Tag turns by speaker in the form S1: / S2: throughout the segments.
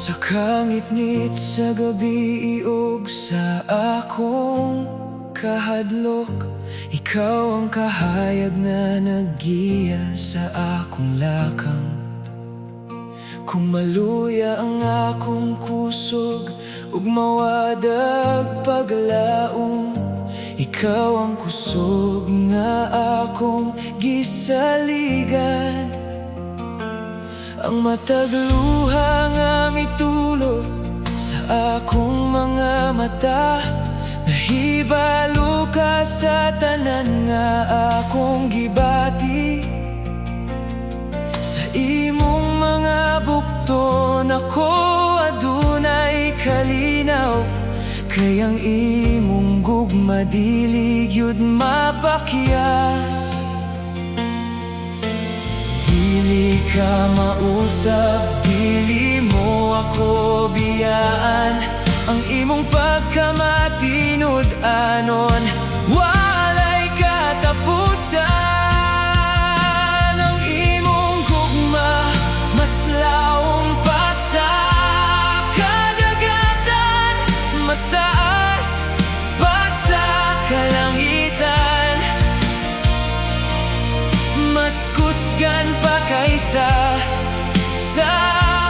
S1: Sa kangit-ngit sa gabi iog sa akong kahadlok, ikaw ang kahayag na naggiya sa akong lakang. Kung maluya ang akong kusog ug mawadag paglaom, ikaw ang kusog nga akong gisaligan. Ang matag luha nga mitulog sa akong mga mata, nahibalo ka sa tanan nga akong gibati. Sa imong mga bukton ako adunay kalinaw, kay ang imong gugma dili gyud mapakyas. Dili ka mausap, dili mo ako biyaan. Ang imong pagkamatinod anon, walay katapusan. Ang imong gugma, mas laom pa sa kadagatan, mas taas pa sa kalangitan, mas kusgan pa kaysa sa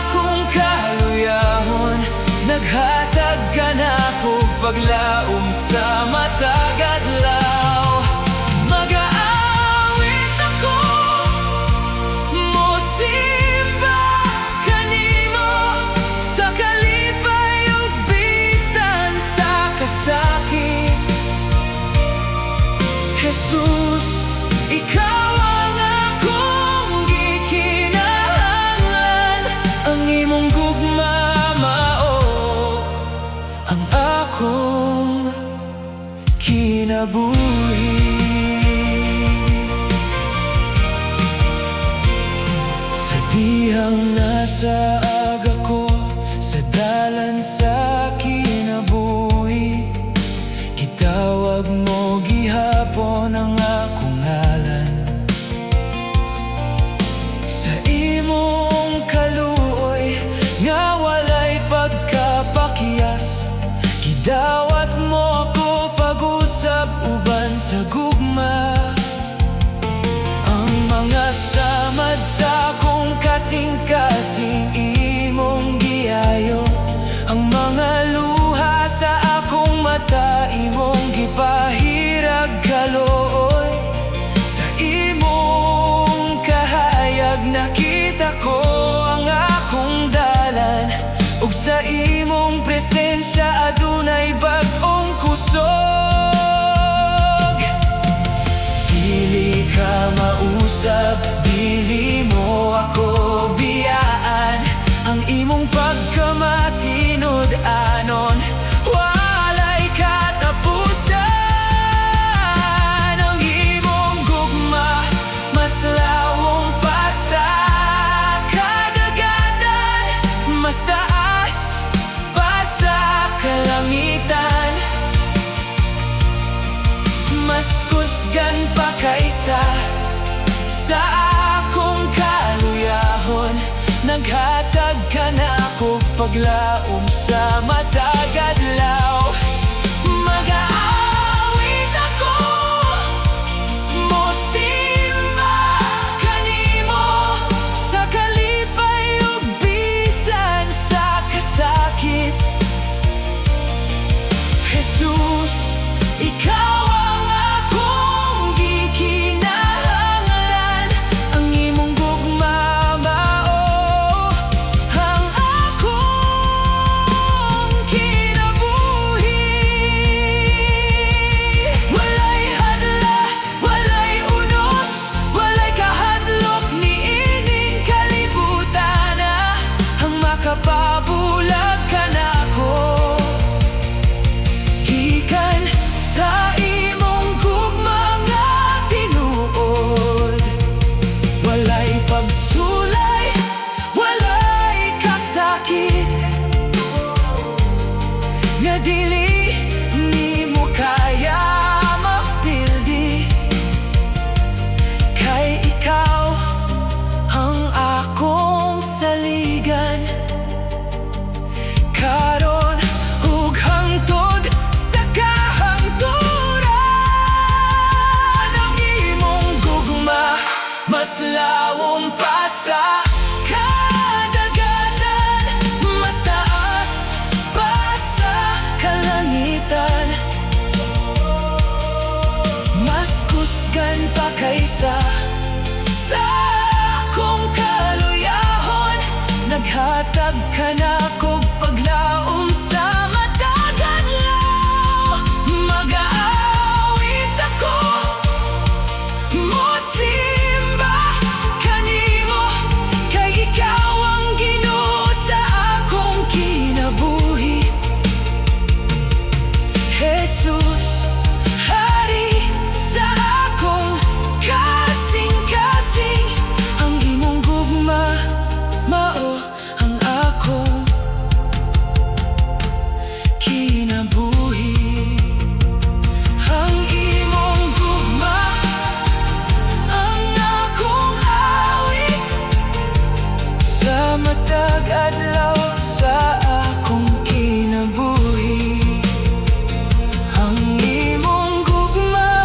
S1: akong kaluyahon. Naghatag ka na ko paglaom sa matag adlaw. Mag-aawit ako, mosimba kanimo sa kalipay ug bisan sa kasakit. Jesus, ikaw ang akong gikinahanglan. Ang imong gugma mao ang akong kinabuhi. Sa dihang nasa aga ko, sa dalan sa kinabuhi, gitawag mo gihapon ang akong ngalan. Sa imong kaluoy nga walay pagkapakyas, gidawat mo ako pag-usap uban sa gugma. Ang mga samad sa akong kasing-kasing imong giayo, ang mga luha sa akong mata imong gipahirag kalooy. Sa imong kahayag nakita ko ang akong dalan, ug sa imong presensya adunay bag-ong kusog. Dili ka mausap, dili mo ako biyaan. Ang imong pagkamatinod anon, walay katapusan. Ang imong gugma, mas lawom pa sa kadagatan, mas taas pa sa kalangitan, mas kusgan pa kaysa sa akong kaluyahon. Naghatag ka na ako paglaom sa matag adlaw. Mag-aawit ako, mosimba kanimo sa kalipay ug bisan sa kasakit. Jesus, ikaw ang akong gikinahanglan. Ang imong gugma mao ang akong kinabuhi. Walay hadla, walay unos, walay kahadlok niining kalibutan. Ang makapabulag ka nako gikan sa imong gugma nga tinuod. Walay pagsulay, walay kasakit, nga dili nimo kaya mapildi. Kay ikaw ang akong saligan. sa kadagatan, mas taas pa sa kalangitan. Mas kusgan pa kaysa sa akong kaluyahon. Naghatag ka na kog paglaom sa matag adlaw. Mag-aawit ako, mosimba kanimo, kay ikaw ang Ginoo sa akong kinabuhi. Jesus, Hari sa akong kasing-kasing, ang imong gugma mao ang akong kinabuhi. Ang imong gugma ang akong awit, sa matag adlaw sa akong kinabuhi. Ang imong gugma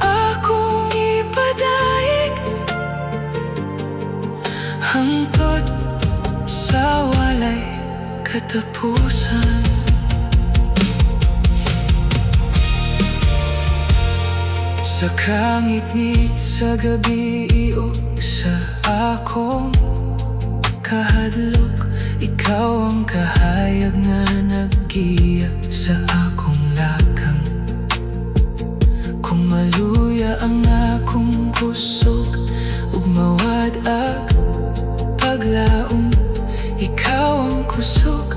S1: akong ipadayeg, hangtod sa walay katapusan. Sa kangit-ngit sa gabi o sa akong kahadlok, ikaw ang kahayag nga naggiya sa akong lakang. Kung maluya ang akong kusog ug mawad ang paglaom, ikaw ang kusog